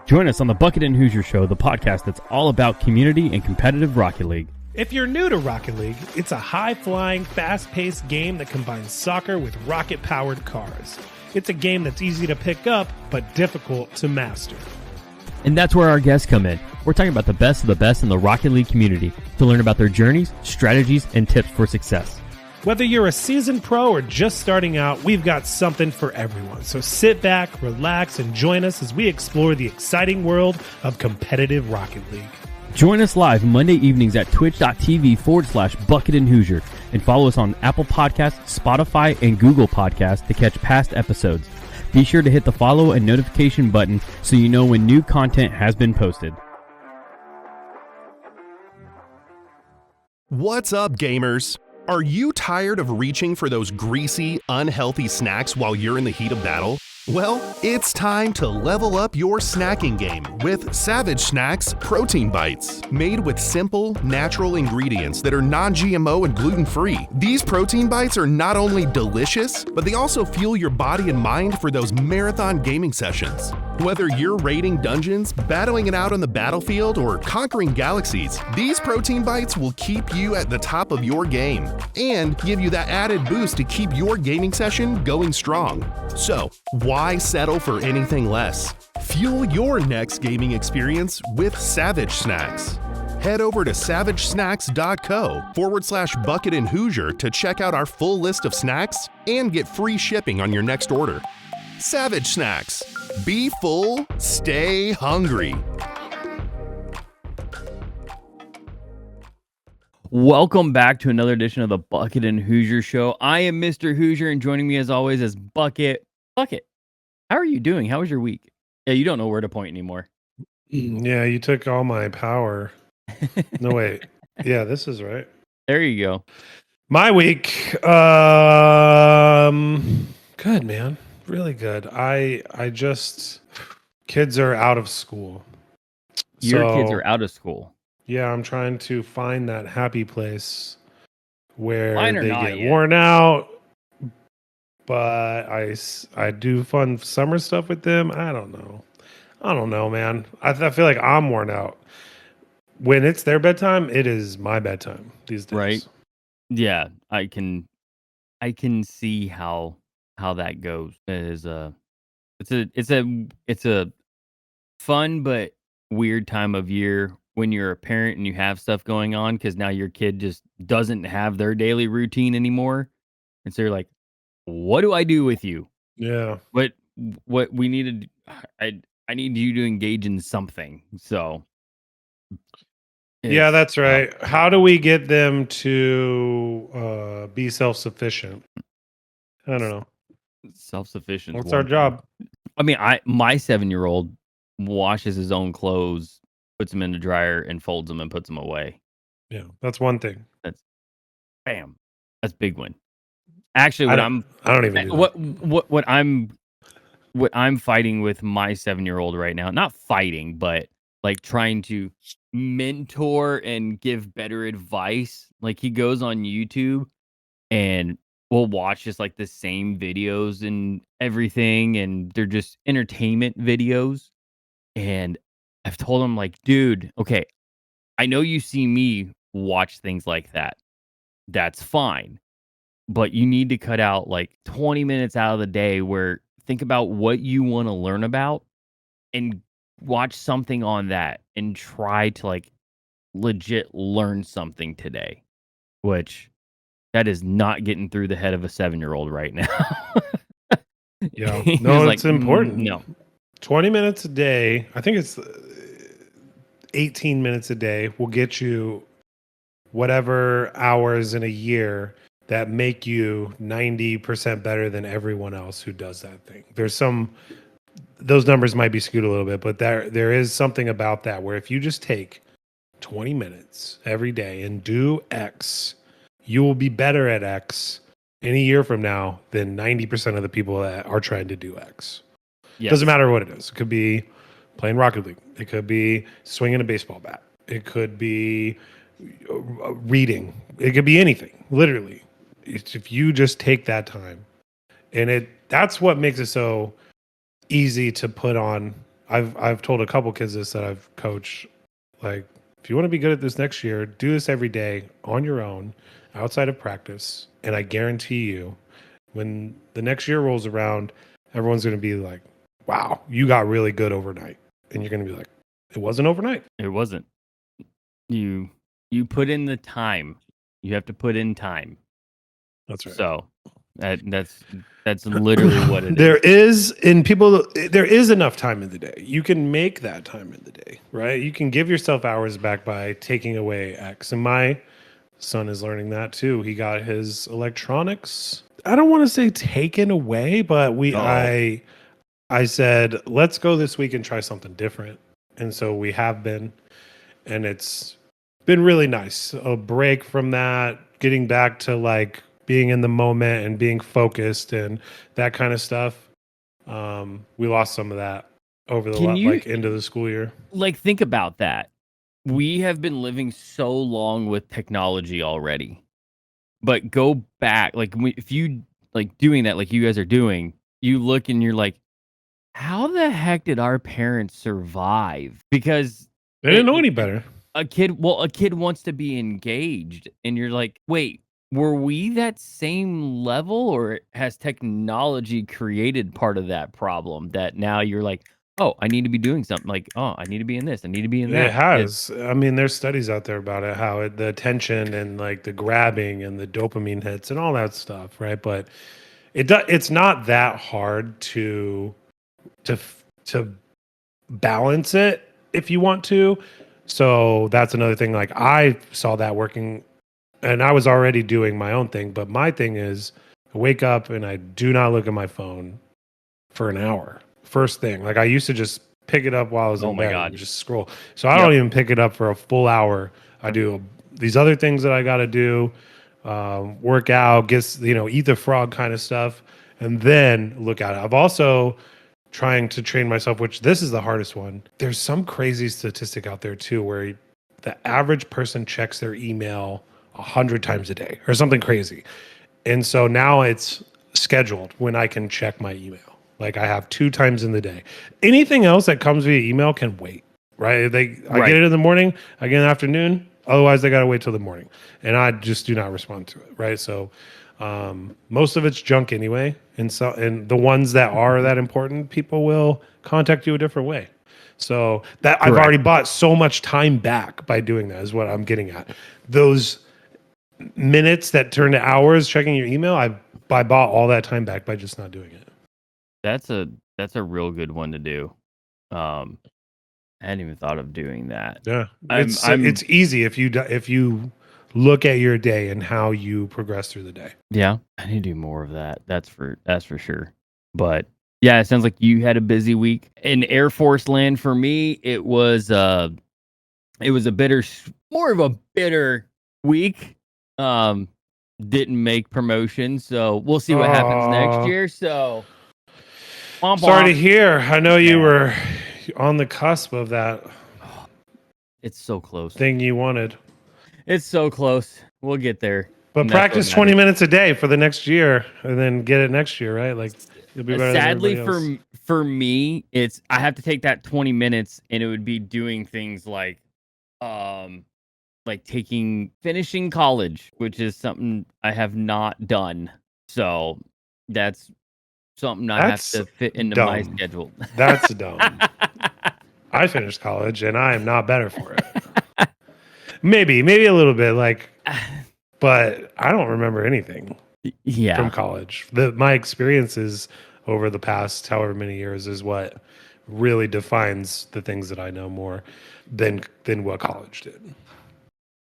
Join us on the Bucket and Hoosier Show, the podcast that's all about community and competitive Rocket League. If you're new to Rocket League, it's a high-flying, fast-paced game that combines soccer with rocket-powered cars. It's a game that's easy to pick up, but difficult to master. And that's where our guests come in. We're talking about the best of the best in the Rocket League community to learn about their journeys, strategies, and tips for success. Whether you're a seasoned pro or just starting out, we've got something for everyone. So sit back, relax, and join us as we explore the exciting world of competitive Rocket League. Join us live Monday evenings at twitch.tv/Bucket and Hoosier and follow us on Apple Podcasts, Spotify, and Google Podcasts to catch past episodes. Be sure to hit the follow and notification button so you know when new content has been posted. What's up, gamers? Are you tired of reaching for those greasy, unhealthy snacks while you're in the heat of battle? Well, it's time to level up your snacking game with Savage Snacks Protein Bites. Made with simple, natural ingredients that are non-GMO and gluten-free. These protein bites are not only delicious, but they also fuel your body and mind for those marathon gaming sessions. Whether you're raiding dungeons, battling it out on the battlefield, or conquering galaxies, these protein bites will keep you at the top of your game and give you that added boost to keep your gaming session going strong. So, why settle for anything less? Fuel your next gaming experience with Savage Snacks. Head over to savagesnacks.co/Bucket and Hoosier to check out our full list of snacks and get free shipping on your next order. Savage Snacks. Be full, stay hungry. Welcome back to another edition of the Bucket and Hoosier Show. I am Mr. Hoosier, and joining me as always is Bucket. Bucket, how are you doing? How was your week? Yeah, you don't know where to point anymore. Yeah, you took all my power. No, wait. Yeah, this is right. There you go. My week, good, man. Really good. I just, kids are out of school. Your kids are out of school. Yeah, I'm trying to find that happy place where they get yet. worn out, but I do fun summer stuff with them. I don't know, man. I feel like I'm worn out. When it's their bedtime, it is my bedtime these days. Right? Yeah, I can see how that goes. It's a fun but weird time of year when you're a parent and you have stuff going on, because now your kid just doesn't have their daily routine anymore. And so you're like, what do I do with you? Yeah. What we needed, I need you to engage in something. So yeah, that's right. How do we get them to be self-sufficient? I don't know. Self-sufficient. What's our job? I mean, my 7-year-old washes his own clothes, puts them in the dryer, and folds them and puts them away. Yeah, that's one thing. That's a big one. Actually, I don't even do that. What I'm fighting with my 7-year-old right now, not fighting, but like trying to mentor and give better advice. Like, he goes on YouTube and we'll watch just like the same videos and everything, and they're just entertainment videos. And I've told him, like, dude, okay, I know you see me watch things like that. That's fine. But you need to cut out like 20 minutes out of the day where think about what you want to learn about and watch something on that and try to like legit learn something today, which that is not getting through the head of a 7-year-old right now. Yeah, no, it's like, important. No, 20 minutes a day. I think it's 18 minutes a day will get you whatever hours in a year that make you 90% better than everyone else who does that thing. Those numbers might be skewed a little bit, but there is something about that where if you just take 20 minutes every day and do X, you will be better at X in a year from now than 90% of the people that are trying to do X. Yes. Doesn't matter what it is. It could be playing Rocket League. It could be swinging a baseball bat. It could be reading. It could be anything, literally. If you just take that time. And that's what makes it so easy to put on. I've told a couple kids this that I've coached, like, if you want to be good at this next year, do this every day on your own, outside of practice, and I guarantee you, when the next year rolls around, everyone's going to be like, "Wow, you got really good overnight," and you're going to be like, "It wasn't overnight." It wasn't. You put in the time. You have to put in time. That's right. So that's literally what it There is. there is enough time in the day. You can make that time in the day, right? You can give yourself hours back by taking away X. And my son is learning that too. He got his electronics, I don't want to say taken away, but I said, let's go this week and try something different. And so we have been, and it's been really nice. A break from that, getting back to like being in the moment and being focused and that kind of stuff. We lost some of that over the like end of the school year. Like, think about that. We have been living so long with technology already, but go back, like, if you like doing that, like you guys are doing, you look and you're like, how the heck did our parents survive? Because They didn't know any better. a kid wants to be engaged, and you're like, wait, were we that same level, or has technology created part of that problem that now you're like, oh, I need to be doing something, like, oh, I need to be in this, I need to be in that. It has. I mean, there's studies out there about it, how the attention and like the grabbing and the dopamine hits and all that stuff, right? But it's not that hard to balance it if you want to. So that's another thing. Like, I saw that working, and I was already doing my own thing. But my thing is, I wake up and I do not look at my phone for an hour. First thing, like, I used to just pick it up while I was in bed and just scroll. So I don't even pick it up for a full hour. I do these other things that I got to do, work out, eat the frog kind of stuff, and then look at it. I've also trying to train myself, which this is the hardest one. There's some crazy statistic out there too, where the average person checks their email 100 times a day or something crazy. And so now it's scheduled when I can check my email. Like, I have 2 times in the day. Anything else that comes via email can wait, right? I get it in the morning, I get it in the afternoon. Otherwise, they got to wait till the morning. And I just do not respond to it, right? So most of it's junk anyway. And the ones that are that important, people will contact you a different way. So that I've already bought so much time back by doing that, is what I'm getting at. Those minutes that turn to hours checking your email, I bought all that time back by just not doing it. That's a real good one to do. I hadn't even thought of doing that. Yeah, it's easy if you look at your day and how you progress through the day. Yeah, I need to do more of that. That's for sure. But yeah, it sounds like you had a busy week in Air Force land. For me, it was more of a bitter week. Didn't make promotion, so we'll see what happens next year. So sorry to hear. I know you were on the cusp of that. It's so close. Thing you wanted. It's so close. We'll get there. But practice 20 minutes a day for the next year, and then get it next year, right? Like, you'll be better. Sadly, for me, it's I have to take that 20 minutes, and it would be doing things like finishing college, which is something I have not done. So that's something I have to fit into my schedule. That's dumb. I finished college, and I am not better for it. Maybe a little bit, like, but I don't remember anything from college. My experiences over the past however many years is what really defines the things that I know more than what college did.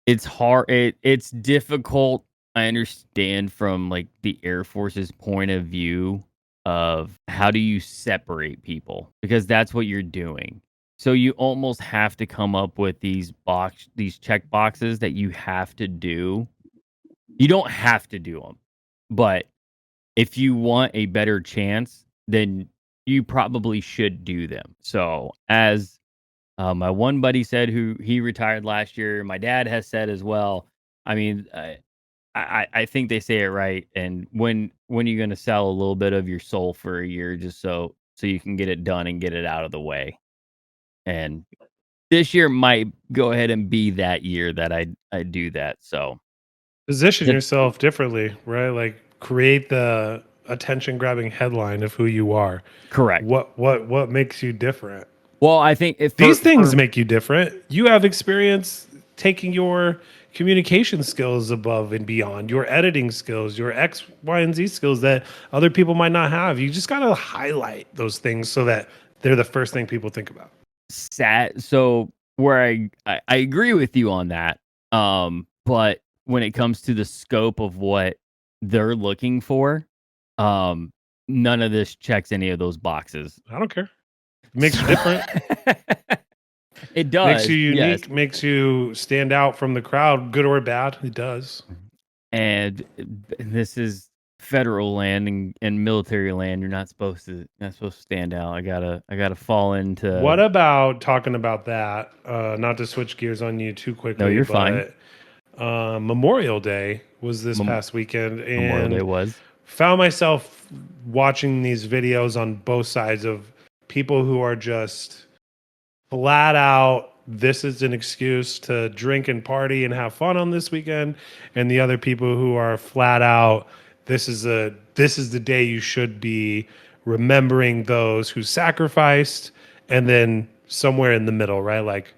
It's hard. It's difficult. I understand from like the Air Force's point of view of how do you separate people, because that's what you're doing. So you almost have to come up with these check boxes that you have to do. You don't have to do them, but if you want a better chance, then you probably should do them. So as my one buddy said, who he retired last year, my dad has said as well. I mean, I think they say it right. And when are you going to sell a little bit of your soul for a year just so you can get it done and get it out of the way? And this year might go ahead and be that year that I do that. So Position the yourself differently, right? Like create the attention grabbing headline of who you are. correct. What makes you different? Well, I think if These things for make you different. You have experience taking your communication skills above and beyond, your editing skills, your X, Y, and Z skills that other people might not have. You just got to highlight those things so that they're the first thing people think about. so where I agree with you on that. But when it comes to the scope of what they're looking for, um, none of this checks any of those boxes. I don't care. It makes you So different, it makes you does, yes. unique, makes you stand out from the crowd, good or bad. It does. And this is federal land and military land. You're not supposed to stand out. I gotta fall into. What about talking about that? Not to switch gears on you too No, quickly, you're fine. but Memorial Day was this Mem- past weekend, Memorial Day and was. found myself watching these videos on both sides of people who are just flat out, this is an excuse to drink and party and have fun on this weekend, and the other people who are flat out, this is the day you should be remembering those who sacrificed, and then somewhere in the middle, right? Like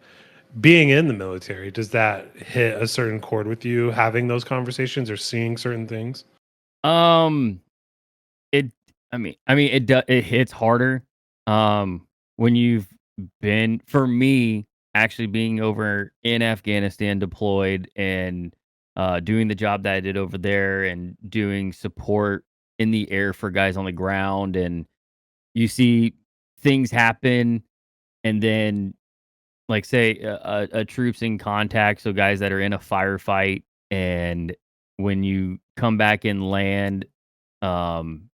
being in the military, does that hit a certain chord with you, having those conversations or seeing certain things? Um, it. I mean, it hits harder. When you've been, for me, actually being over in Afghanistan deployed and doing the job that I did over there and doing support in the air for guys on the ground, and you see things happen, and then like say a troops in contact, so guys that are in a firefight, and when you come back and land, um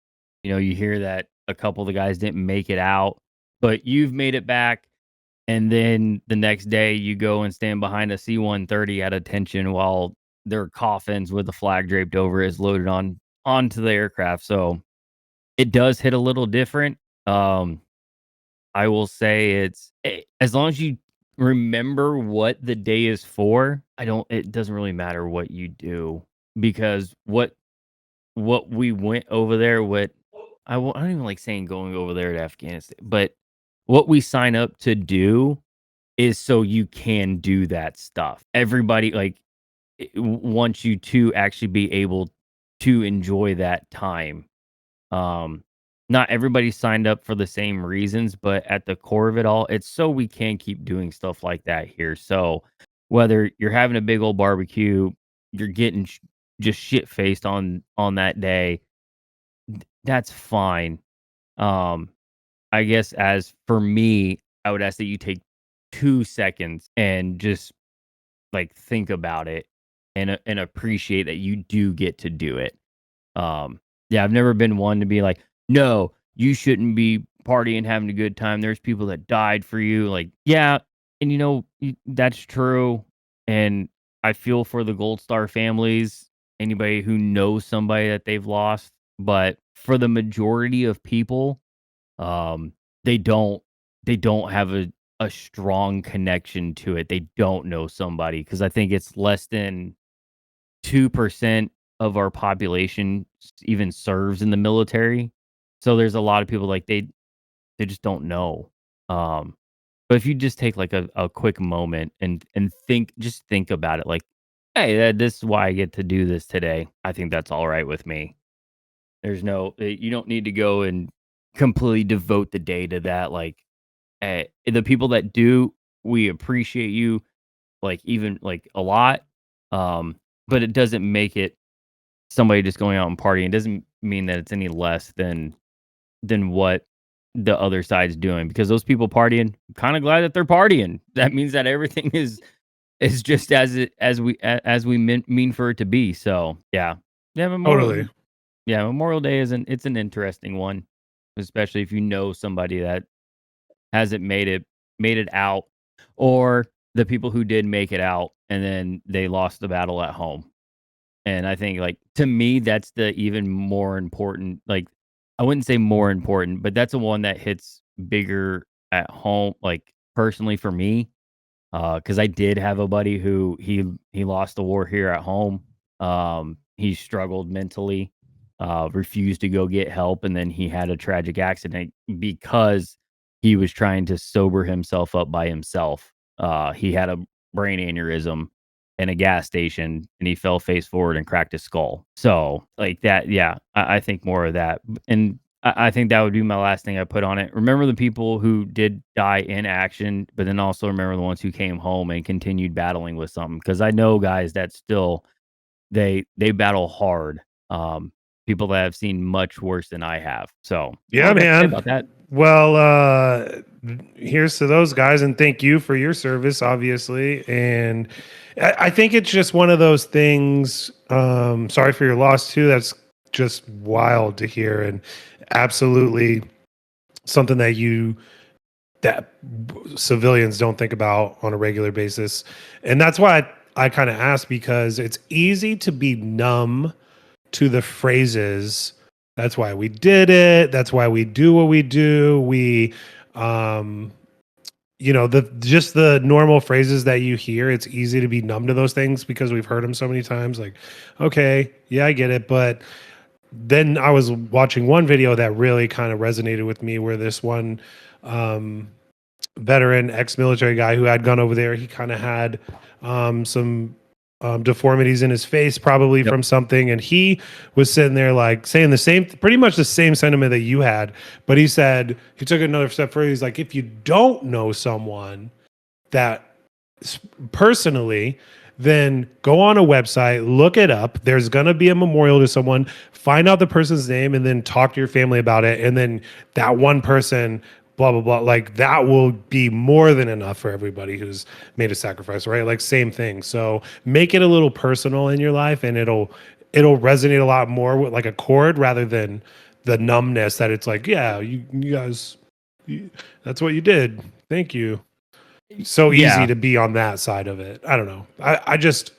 you hear that a couple of the guys didn't make it out, but you've made it back, and then the next day you go and stand behind a C-130 at attention while their coffins with the flag draped over is loaded onto the aircraft. So it does hit a little different. um I will say as long as you remember what the day is for, it doesn't really matter what you do, because what we went over there, I don't even like saying going over there to Afghanistan, but what we sign up to do is so you can do that stuff. Everybody wants you to actually be able to enjoy that time. Um, Not everybody signed up for the same reasons, but at the core of it all, it's so we can keep doing stuff like that here. So whether you're having a big old barbecue, you're getting just shit faced on that day, that's fine. Um, I guess as for me, I would ask that you take 2 seconds and just like think about it and appreciate that you do get to do it. Yeah, I've never been one to be like, no, you shouldn't be partying, having a good time. There's people that died for you. Like, yeah, and that's true. And I feel for the Gold Star families, anybody who knows somebody that they've lost. But for the majority of people, um, they don't they don't have a strong connection to it. They don't know somebody, because I think it's less than 2% of our population even serves in the military. So there's a lot of people like they just don't know. Um, but if you just take like a quick moment and think about it, like, hey, this is why I get to do this today. I think that's all right with me. You don't need to go and completely devote the day to that. Like, the people that do, we appreciate you, like even like a lot. Um, but it doesn't make it somebody just going out and partying. It doesn't mean that it's any less than what the other side's doing, because those people partying, kind of glad that they're partying. That means that everything is just as we mean for it to be. So yeah, yeah. Totally. Memorial Day it's an interesting one, especially if you know somebody that hasn't made it out, or the people who did make it out and then they lost the battle at home. And I think, like, to me, that's the even more important, like, I wouldn't say more important, but that's the one that hits bigger at home, like, personally for me, because I did have a buddy who he lost the war here at home. He struggled mentally, refused to go get help, and then he had a tragic accident because he was trying to sober himself up by himself. He had a brain aneurysm in a gas station, and he fell face forward and cracked his skull. So, like that, yeah, I think more of that, and I think that would be my last thing I put on it. Remember the people who did die in action, but then also remember the ones who came home and continued battling with something. Because I know guys that still they battle hard. People that have seen much worse than I have. So Yeah, all I got to say man. about that. Well, here's to those guys, and thank you for your service, obviously. And I think it's just one of those things. Sorry for your loss too. That's just wild to hear, and absolutely something that civilians don't think about on a regular basis. And that's why I kind of asked, because it's easy to be numb to the phrases. That's why we did it. That's why we do what we do. The normal phrases that you hear, it's easy to be numb to those things because we've heard them so many times. Like, okay, yeah, I get it. But then I was watching one video that really kind of resonated with me, where this one veteran ex-military guy who had gone over there, he kind of had some deformities in his face, probably Yep. from something, and he was sitting there like saying pretty much the same sentiment that you had, but he said he took another step further. He's like, if you don't know someone that personally, then go on a website, look it up. There's going to be a memorial to someone, find out the person's name, and then talk to your family about it. And then that one person, blah, blah, blah, like that will be more than enough for everybody who's made a sacrifice, right? Like same thing. So make it a little personal in your life, and it'll resonate a lot more with like a chord, rather than the numbness that it's like, yeah, you guys, that's what you did. Thank you. So easy Yeah. to be on that side of it. I don't know. I just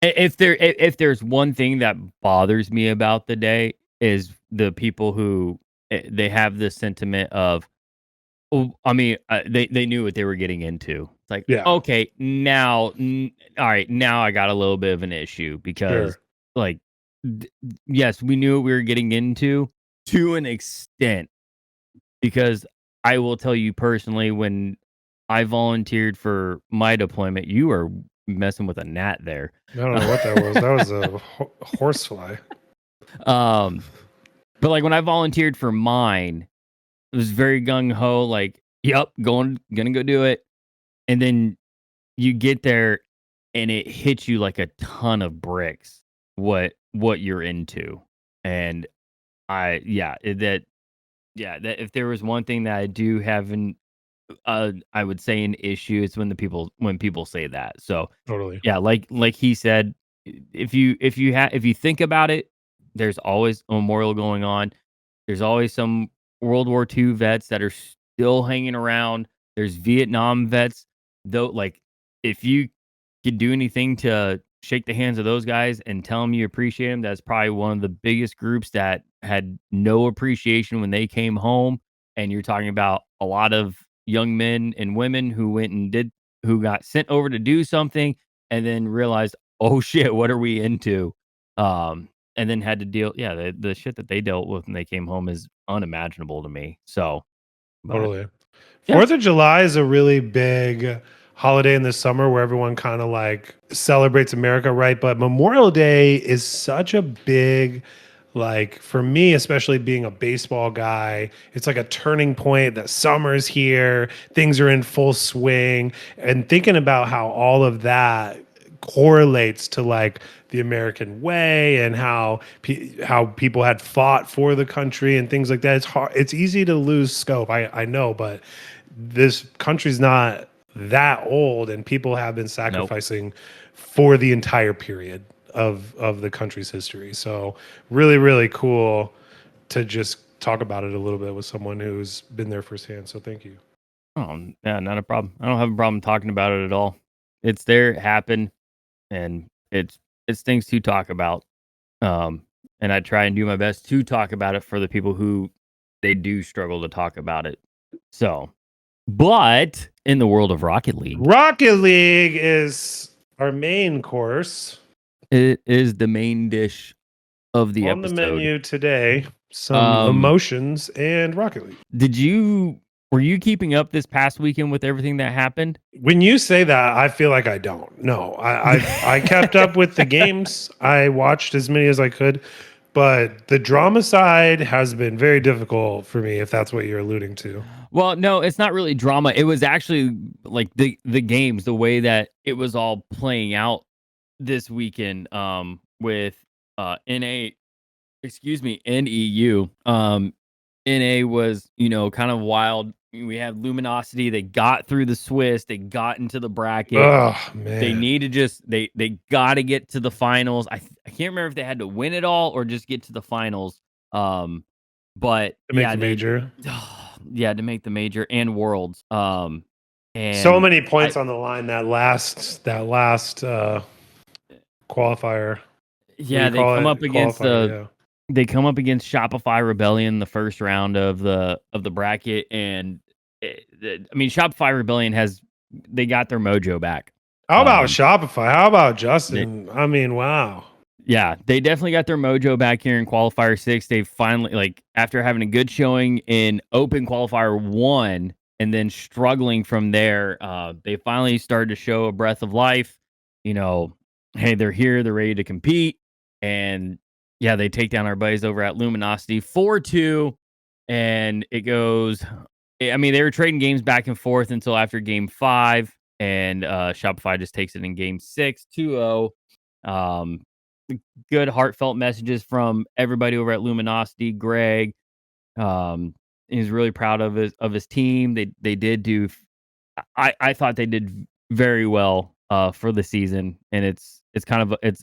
If there's one thing that bothers me about the day is the people who they have this sentiment of, oh, I mean, they knew what they were getting into. It's like, Yeah. okay, now, all right, now I got a little bit of an issue because, Sure. like, yes, we knew what we were getting into to an extent. Because I will tell you personally, when I volunteered for my deployment, you were messing with a gnat there. I don't know what that was. That was a horsefly. But like when I volunteered for mine, it was very gung ho. Like, yep, gonna go do it, and then you get there, and it hits you like a ton of bricks. What you're into, and that if there was one thing that I do have I would say an issue, it's when people say that. So Totally. yeah, like he said, if you think about it, there's always a memorial going on. There's always some World War II vets that are still hanging around. There's Vietnam vets, though. Like, if you could do anything to shake the hands of those guys and tell them you appreciate them, that's probably one of the biggest groups that had no appreciation when they came home. And you're talking about a lot of young men and women who got sent over to do something and then realized, oh shit, what are we into? And then had to deal. Yeah, the shit that they dealt with when they came home is unimaginable to me. So, but Totally. yeah. 4th of July is a really big holiday in the summer where everyone kind of like celebrates America, right? But Memorial Day is such a big, like, for me, especially being a baseball guy, it's like a turning point that summer's here, things are in full swing, and thinking about how all of that correlates to like the American way and how people had fought for the country and things like that. It's hard. It's easy to lose scope. I know, but this country's not that old, and people have been sacrificing for the entire period of the country's history. So really, really cool to just talk about it a little bit with someone who's been there firsthand. So thank you. Oh, yeah, not a problem. I don't have a problem talking about it at all. It's there, it happened, and it's things to talk about. And I try and do my best to talk about it for the people who they do struggle to talk about it. So, But in the world of Rocket League, Rocket League is our main course. it is the main dish of the On the episode. menu today, some emotions and Rocket League. Were you keeping up this past weekend with everything that happened? When you say that, I feel like I don't. No, I kept up with the games. I watched as many as I could, but the drama side has been very difficult for me, if that's what you're alluding to. Well, no, it's not really drama. It was actually like the games, the way that it was all playing out this weekend with NA, excuse me, NEU. NA was, kind of wild. We had Luminosity. They got through the Swiss. They got into the bracket. Oh man, They need to they got to get to the finals. I can't remember if they had to win it all or just get to the finals. But to make the major. Yeah, to make the major and worlds. And so many points on the line that last qualifier. Yeah, they come up against they come up against Shopify Rebellion in the first round of the bracket, and Shopify Rebellion they got their mojo back. How about Shopify? How about Justin? Wow. Yeah, they definitely got their mojo back here in Qualifier 6. They finally, after having a good showing in Open Qualifier 1 and then struggling from there, they finally started to show a breath of life. Hey, they're here, they're ready to compete. And yeah, they take down our buddies over at Luminosity 4-2. And it goes, they were trading games back and forth until after game 5. And Shopify just takes it in game 6, 2-0. Good heartfelt messages from everybody over at Luminosity. Greg, he's really proud of his team. They did do. I thought they did very well for the season, and it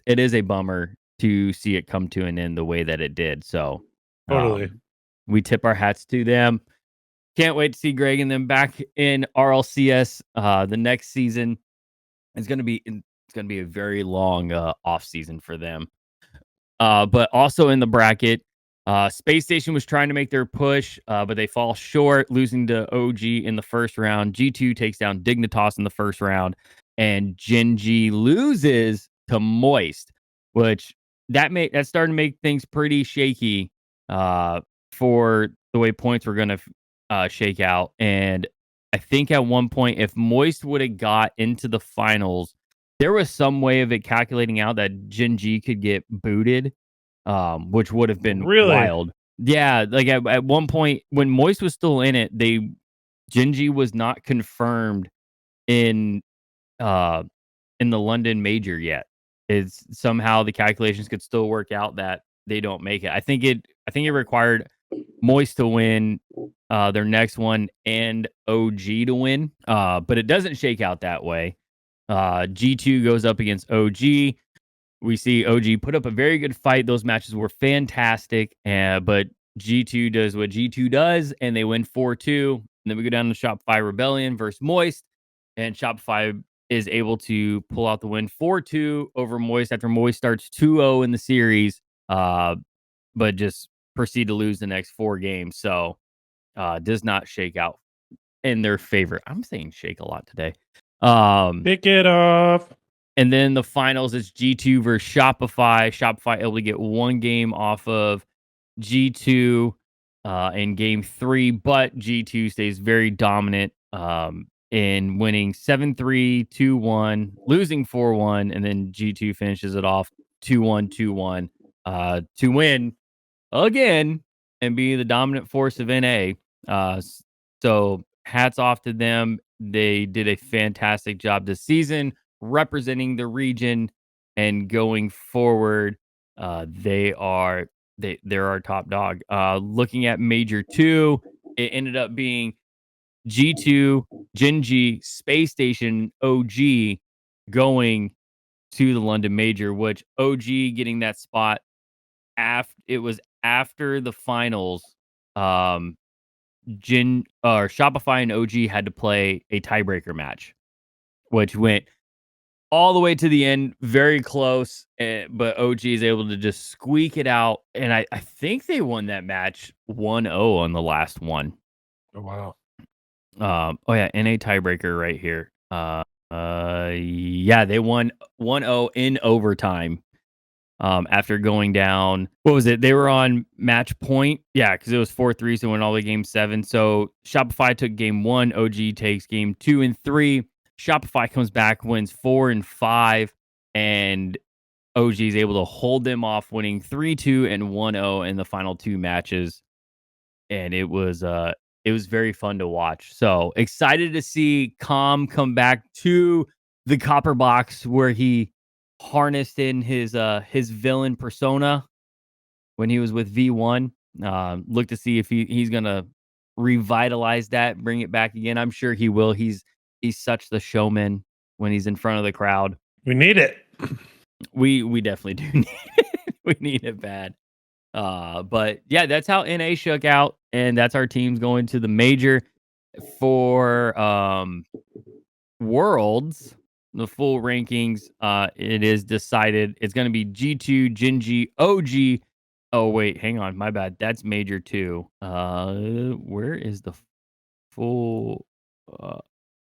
is a bummer to see it come to an end the way that it did. So totally, we tip our hats to them. Can't wait to see Greg and them back in RLCS the next season. It's gonna be a very long off season for them. But also in the bracket, Space Station was trying to make their push, but they fall short, losing to OG in the first round. G2 takes down Dignitas in the first round, and Gen.G loses to Moist, which that started to make things pretty shaky for the way points were going to shake out. And I think at one point, if Moist would have got into the finals, there was some way of it calculating out that Gen.G could get booted, which would have been really wild. Yeah, like at one point when Moist was still in it, Gen.G was not confirmed in the London major yet. It's somehow the calculations could still work out that they don't make it. I think it required Moist to win their next one and OG to win. But it doesn't shake out that way. G2 goes up against OG. We see OG put up a very good fight. Those matches were fantastic. But G2 does what G2 does, and they win 4-2. And then we go down to Shopify Rebellion versus Moist. And Shopify is able to pull out the win 4-2 over Moist after Moist starts 2-0 in the series, but just proceed to lose the next 4 games. So does not shake out in their favor. I'm saying shake a lot today. Pick it off. And then the finals is G2 versus Shopify. Shopify able to get 1 game off of G2 in game 3, but G2 stays very dominant in winning 7-3, 2-1, losing 4-1, and then G2 finishes it off 2-1, 2-1 to win again and be the dominant force of NA. So hats off to them. They did a fantastic job this season representing the region, and going forward, they're our top dog. Looking at Major 2, it ended up being G2, Gen.G, Space Station, OG going to the London Major, which OG getting that spot after the finals. Shopify and OG had to play a tiebreaker match, which went all the way to the end, very close, but OG is able to just squeak it out, and I think they won that match 1-0 on the last one. Oh, wow. Oh yeah, NA tiebreaker right here. Yeah, they won 1-0 in overtime. After going down, what was it? They were on match point. Yeah, because it was 4-3, so went all the way game 7. So Shopify took game 1. OG takes game 2 and 3. Shopify comes back, wins 4 and 5, and OG is able to hold them off, winning 3-2 and 1-0 in the final 2 matches. And it was very fun to watch. So excited to see Com come back to the Copper Box where he harnessed in his villain persona when he was with V1. Look to see if he's gonna revitalize that, bring it back again. I'm sure he will. He's such the showman when he's in front of the crowd. We need it. We definitely do need it. We need it bad. But yeah, that's how NA shook out, and that's our teams going to the major for Worlds. The full rankings, it is decided. It's going to be G2, Genji, OG. Oh wait, hang on, my bad. That's major 2. Where is the full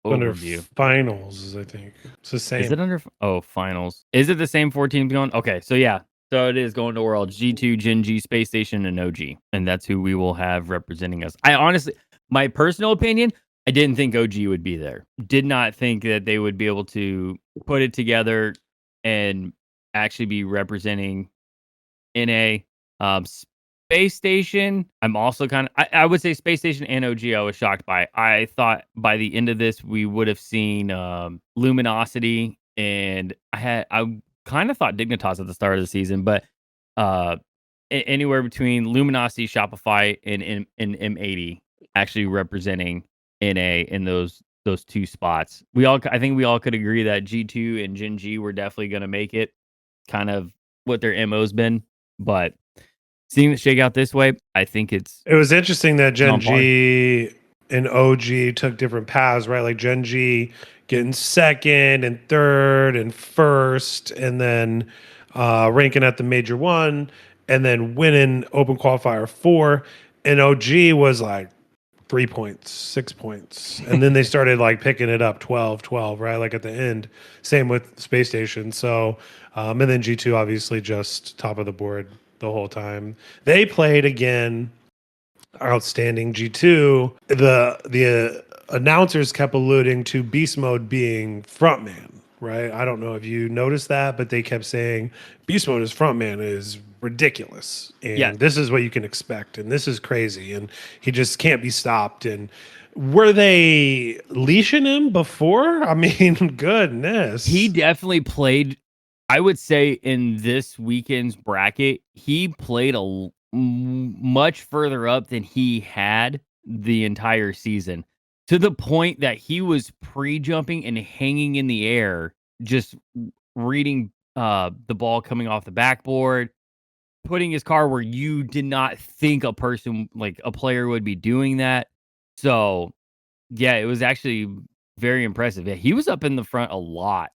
Under overview? finals, I think it's the same. Is it under? Oh, finals. Is it the same 4 teams going? Okay, so yeah. So it is going to Worlds. G2, Genji, Space Station, and OG. And that's who we will have representing us. I honestly, my personal opinion, I didn't think OG would be there. Did not think that they would be able to put it together and actually be representing NA. Space Station, I'm also kind of, I would say Space Station and OG, I was shocked by. I thought by the end of this, we would have seen Luminosity, and I kind of thought Dignitas at the start of the season, but anywhere between Luminosity, Shopify, and M80 actually representing NA in those 2 spots. I think we all could agree that G2 and Gen G were definitely going to make it, kind of what their MO's been, but seeing it shake out this way, I think it was interesting that Gen G and OG took different paths, right? Like Gen G getting second and third and first, and then ranking at the major 1, and then winning open qualifier 4. And OG was like 3 points, 6 points. And then they started like picking it up 12, right? Like at the end. Same with Space Station. So, and then G2 obviously just top of the board the whole time. They played again, outstanding. G2. The announcers kept alluding to Beast Mode being frontman, right? I don't know if you noticed that, but they kept saying Beast Mode as frontman is ridiculous, and this is what you can expect, and this is crazy, and he just can't be stopped. And were they leashing him before? I mean, goodness. He definitely played, I would say, in this weekend's bracket, he played much further up than he had the entire season, to the point that he was pre-jumping and hanging in the air, just reading the ball coming off the backboard, putting his car where you did not think a person, like a player, would be doing that. So yeah, it was actually very impressive. Yeah, he was up in the front a lot.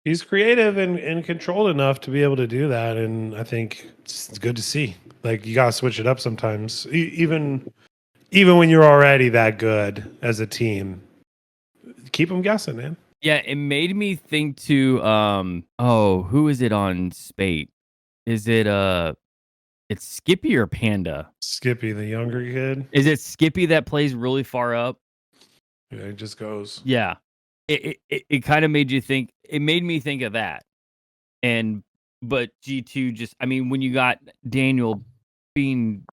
He's creative and controlled enough to be able to do that, and I think it's good to see. Like, you gotta switch it up sometimes, even when you're already that good as a team. Keep them guessing, man. Yeah, it made me think to who is it on Spate? Is it it's Skippy or Panda? Skippy, the younger kid. Is it Skippy that plays really far up? Yeah, it just goes. Yeah. It kind of made you think. It made me think of that. But G2 just, I mean, when you got Daniel and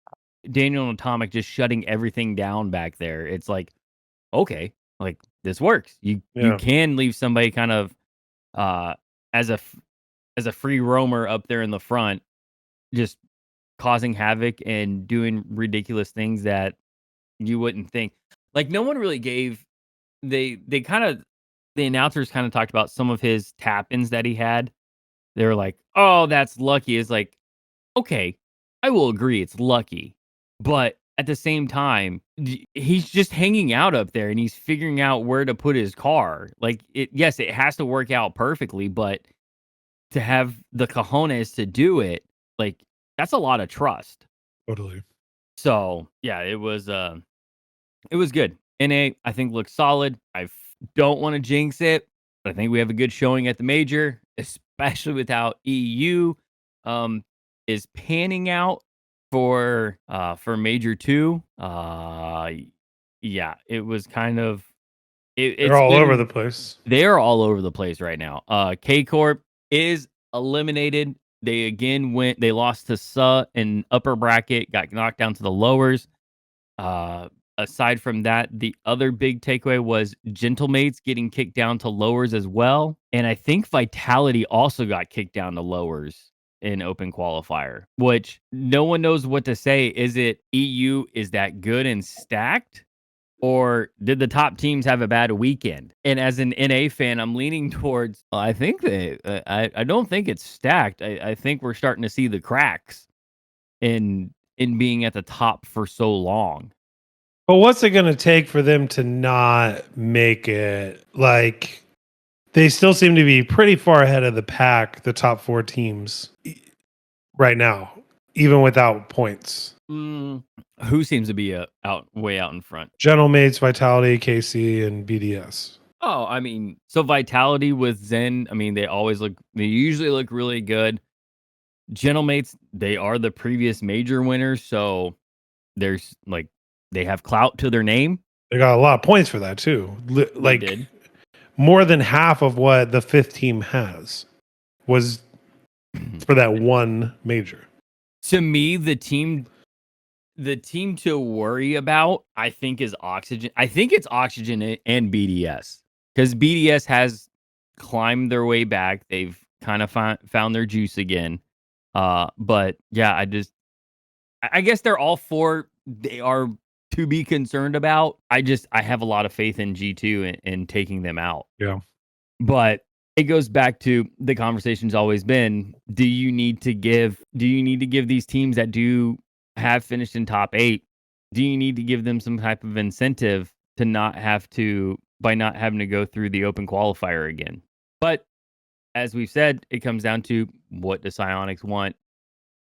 Atomic just shutting everything down back there, it's like, okay, like this works. You can leave somebody kind of as a free roamer up there in the front, just causing havoc and doing ridiculous things that you wouldn't think. Like, no one really gave. The announcers kind of talked about some of his tap-ins that he had. They were like, "Oh, that's lucky." It's like, okay, I will agree it's lucky, but at the same time, he's just hanging out up there and he's figuring out where to put his car. Like, yes, it has to work out perfectly, but to have the cojones to do it, like, that's a lot of trust. Totally. So yeah, it was good. NA, I think, looks solid. Don't want to jinx it, but I think we have a good showing at the major, especially with how EU is panning out for Major 2. Yeah, it was kind of They're all over the place. They are all over the place right now. K Corp is eliminated. They lost to SA in upper bracket, got knocked down to the lowers. Aside from that, the other big takeaway was Gentlemates getting kicked down to lowers as well. And I think Vitality also got kicked down to lowers in open qualifier, which no one knows what to say. Is it EU is that good and stacked? Or did the top teams have a bad weekend? And as an NA fan, I'm leaning towards, I think I don't think it's stacked. I think we're starting to see the cracks in being at the top for so long. But what's it going to take for them to not make it? Like, they still seem to be pretty far ahead of the pack, the top 4 teams right now, even without points. Who seems to be way out in front? Gentlemates, Vitality, KC, and BDS. Oh, I mean, so Vitality with Zen, I mean, they usually look really good. Gentlemates, they are the previous major winners, so there's they have clout to their name. They got a lot of points for that too. More than half of what the 5th team has was for that one major. To me, the team to worry about, I think, is Oxygen. I think it's Oxygen and BDS, because BDS has climbed their way back. They've kind of found their juice again. But yeah, I guess they're all 4. They are to be concerned about. I have a lot of faith in G2 and taking them out. Yeah. But it goes back to the conversation's always been, do you need to give these teams that do have finished in top 8, do you need to give them some type of incentive to not having to go through the open qualifier again? But as we've said, it comes down to, what does Psyonix want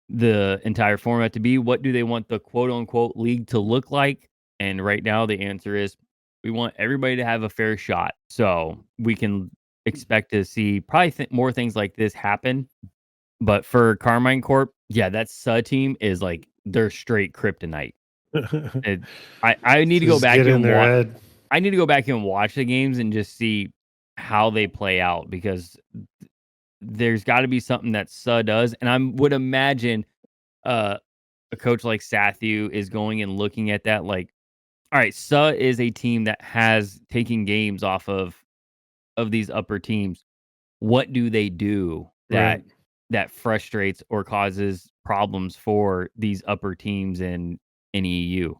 the entire format to be? What do they want the quote unquote league to look like? And right now the answer is, we want everybody to have a fair shot. So we can expect to see probably more things like this happen. But for Carmine Corp, yeah, that SA team is they're straight kryptonite. I need to go back and watch. I need to go back and watch the games and just see how they play out, because there's got to be something that SA does. And I would imagine a coach like Sathu is going and looking at that all right, SA is a team that has taken games off of these upper teams. What do they do that frustrates or causes problems for these upper teams in EU?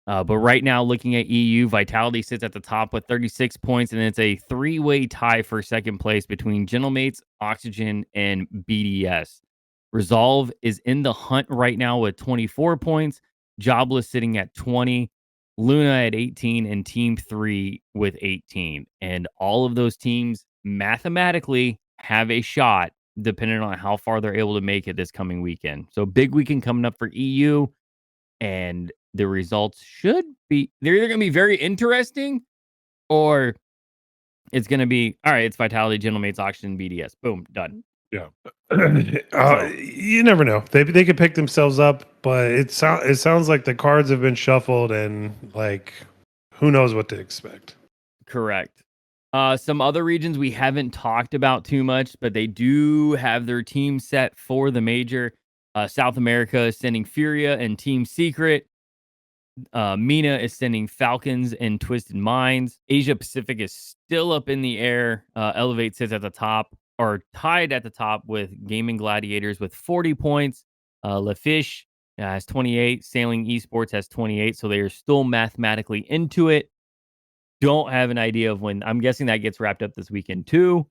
But right now, looking at EU, Vitality sits at the top with 36 points, and it's a 3-way tie for second place between Gentlemates, Oxygen, and BDS. Resolve is in the hunt right now with 24 points, Jobless sitting at 20, Luna at 18, and Team 3 with 18. And all of those teams mathematically have a shot, depending on how far they're able to make it this coming weekend. So big weekend coming up for EU, and the results they're either going to be very interesting, or it's going to be, all right, it's Vitality, Gentlemates, Oxygen, BDS. Boom, done. Yeah. You never know. They could pick themselves up, but it sounds like the cards have been shuffled, and who knows what to expect. Correct. Some other regions we haven't talked about too much, but they do have their team set for the major. South America is sending Furia and Team Secret. MENA is sending Falcons and Twisted Minds. Asia Pacific is still up in the air. Elevate sits at the top, or tied at the top, with Gaming Gladiators with 40 points. LaFish has 28. Sailing Esports has 28. So they are still mathematically into it. Don't have an idea of when. I'm guessing that gets wrapped up this weekend too.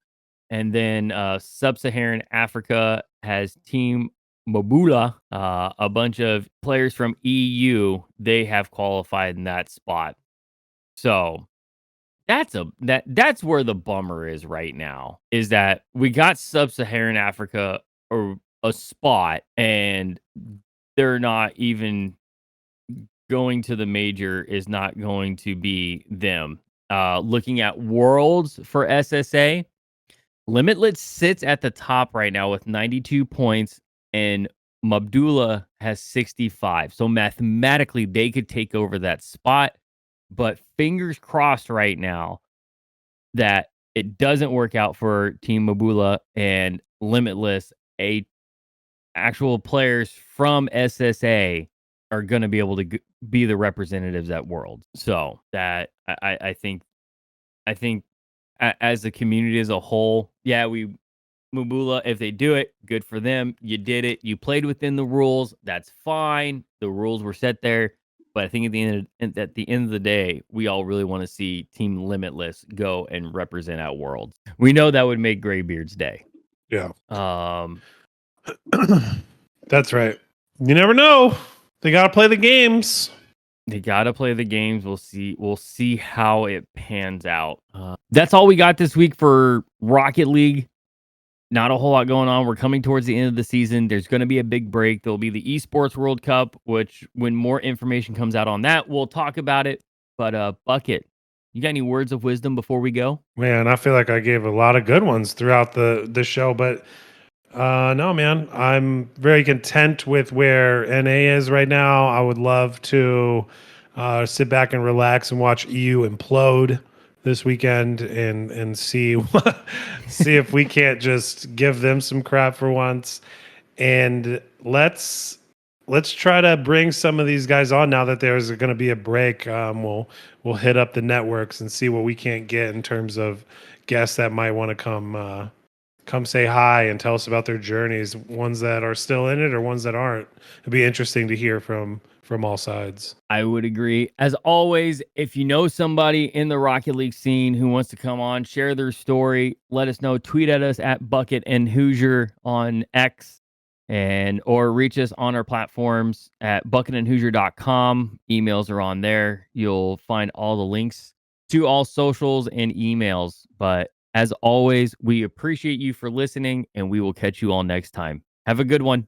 And then Sub-Saharan Africa has Team Mabula, a bunch of players from EU. They have qualified in that spot. So that's where the bummer is right now, is that we got Sub-Saharan Africa or a spot, and they're not even going to the major is not going to be them. Looking at Worlds for SSA, Limitless sits at the top right now with 92 points, and Mabdullah has 65. So mathematically, they could take over that spot. But fingers crossed right now that it doesn't work out for Team Mabula and Limitless. Actual players from SSA are going to be able to be the representatives at Worlds. So that I think as the community as a whole, yeah, Mabula, if they do it, good for them. You did it. You played within the rules. That's fine. The rules were set there. But I think at the end of the day, we all really want to see Team Limitless go and represent at Worlds. We know that would make Graybeard's day. Yeah. That's right. You never know. They got to play the games. They got to play the games. We'll see how it pans out. That's all we got this week for Rocket League. Not a whole lot going on. We're coming towards the end of the season. There's going to be a big break. There'll be the Esports World Cup, which when more information comes out on that, we'll talk about it. But Bucket, you got any words of wisdom before we go? Man, I feel like I gave a lot of good ones throughout the show, but no, man, I'm very content with where NA is right now. I would love to sit back and relax and watch EU implode this weekend and see see if we can't just give them some crap for once. And let's try to bring some of these guys on now that there's going to be a break. We'll hit up the networks and see what we can't get in terms of guests that might want to come say hi and tell us about their journeys, ones that are still in it or ones that aren't. It'd be interesting to hear from all sides. I would agree. As always, if you know somebody in the Rocket League scene who wants to come on, share their story, let us know. Tweet at us at Bucket and Hoosier on X, or reach us on our platforms at bucketandhoosier.com. Emails are on there. You'll find all the links to all socials and emails. But as always, we appreciate you for listening, and we will catch you all next time. Have a good one.